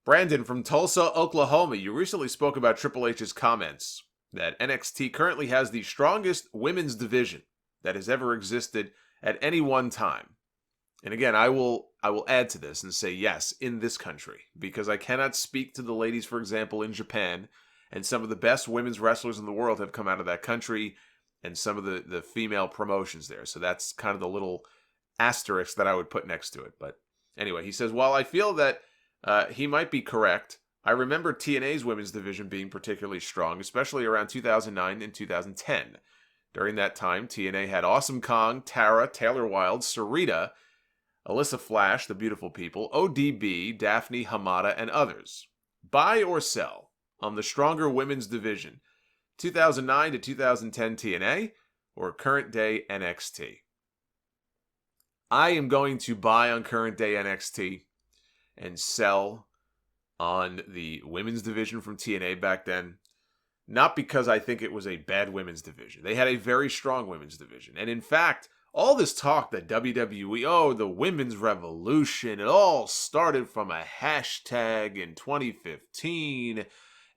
Brandon from Tulsa, Oklahoma, you recently spoke about Triple H's comments that NXT currently has the strongest women's division that has ever existed at any one time. And again, I will add to this and say yes, in this country, because I cannot speak to the ladies, for example, in Japan, and some of the best women's wrestlers in the world have come out of that country, and some of the female promotions there. So that's kind of the little asterisk that I would put next to it. But anyway, he says, while I feel that he might be correct, I remember TNA's women's division being particularly strong, especially around 2009 and 2010. During that time, TNA had Awesome Kong, Tara, Taylor Wilde, Sarita, Alyssa Flash, The Beautiful People, ODB, Daphne, Hamada, and others. Buy or sell on the stronger women's division, 2009 to 2010 TNA or current day NXT? I am going to buy on current day NXT and sell on the women's division from TNA back then. Not because I think it was a bad women's division. They had a very strong women's division. And in fact, all this talk that WWE, the women's revolution, it all started from a hashtag in 2015.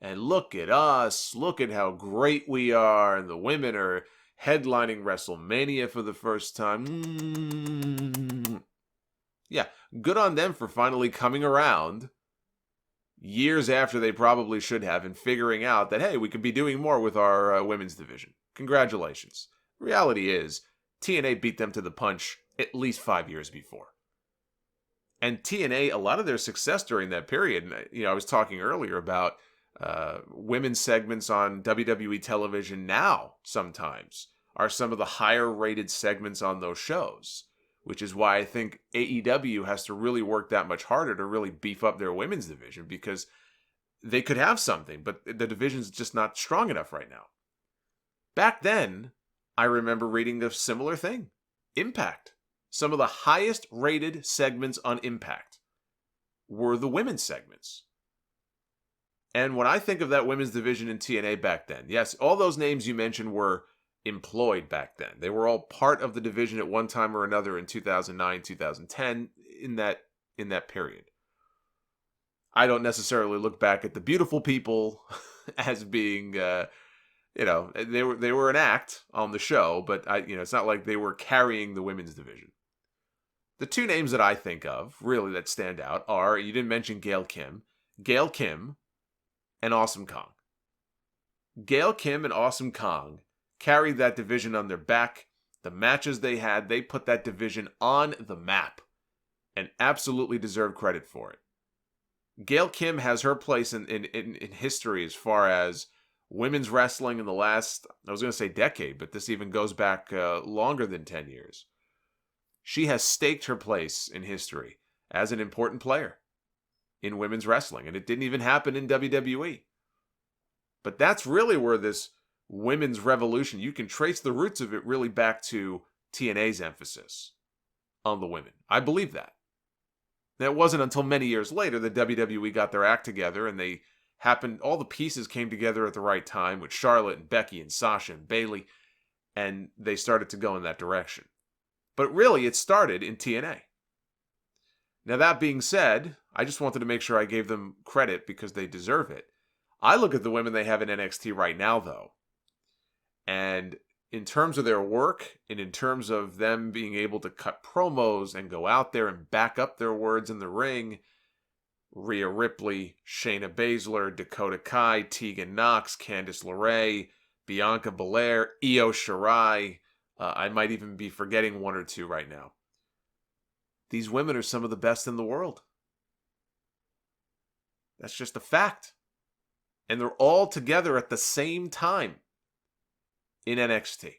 And look at us, look at how great we are. And the women are headlining WrestleMania for the first time. Yeah, good on them for finally coming around years after they probably should have and figuring out that, hey, we could be doing more with our women's division. Congratulations. Reality is, TNA beat them to the punch at least 5 years before. And TNA, a lot of their success during that period, I was talking earlier about women's segments on WWE television now sometimes are some of the higher rated segments on those shows, which is why I think AEW has to really work that much harder to really beef up their women's division, because they could have something, but the division's just not strong enough right now. Back then, I remember reading a similar thing. Impact. Some of the highest rated segments on Impact were the women's segments. And when I think of that women's division in TNA back then, yes, all those names you mentioned were employed back then. They were all part of the division at one time or another in 2009, 2010, in that period. I don't necessarily look back at the Beautiful People as being, they were an act on the show, but it's not like they were carrying the women's division. The two names that I think of, really, that stand out are, you didn't mention Gail Kim, and Awesome Kong. Gail Kim and Awesome Kong carried that division on their back. The matches they had, they put that division on the map and absolutely deserve credit for it. Gail Kim has her place in history as far as women's wrestling in the last, I was going to say decade, but this even goes back longer than 10 years. She has staked her place in history as an important player in women's wrestling, and it didn't even happen in WWE. But that's really where this women's revolution, you can trace the roots of it really back to TNA's emphasis on the women. I believe that. Now, it wasn't until many years later that WWE got their act together and all the pieces came together at the right time with Charlotte and Becky and Sasha and Bayley, and they started to go in that direction. But really, it started in TNA. Now, that being said, I just wanted to make sure I gave them credit because they deserve it. I look at the women they have in NXT right now, though, and in terms of their work and in terms of them being able to cut promos and go out there and back up their words in the ring, Rhea Ripley, Shayna Baszler, Dakota Kai, Tegan Nox, Candice LeRae, Bianca Belair, Io Shirai. I might even be forgetting one or two right now. These women are some of the best in the world. That's just a fact. And they're all together at the same time in NXT.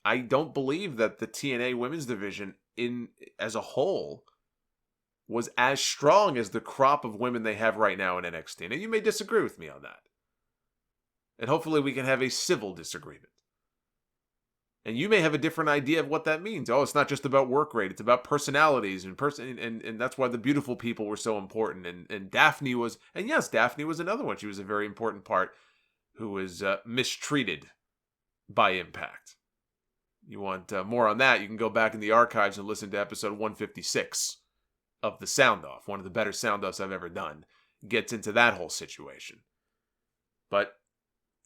I don't believe that the TNA women's division as a whole was as strong as the crop of women they have right now in NXT. Now, you may disagree with me on that. And hopefully we can have a civil disagreement. And you may have a different idea of what that means. Oh, it's not just about work rate. It's about personalities. And that's why the Beautiful People were so important. And Daphne was... And yes, Daphne was another one. She was a very important part who was mistreated by Impact. You want more on that, you can go back in the archives and listen to episode 156 of the Sound Off, one of the better Sound Offs I've ever done, gets into that whole situation. But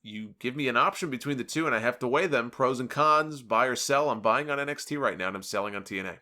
you give me an option between the two, and I have to weigh them, pros and cons, buy or sell. I'm buying on NXT right now, and I'm selling on TNA.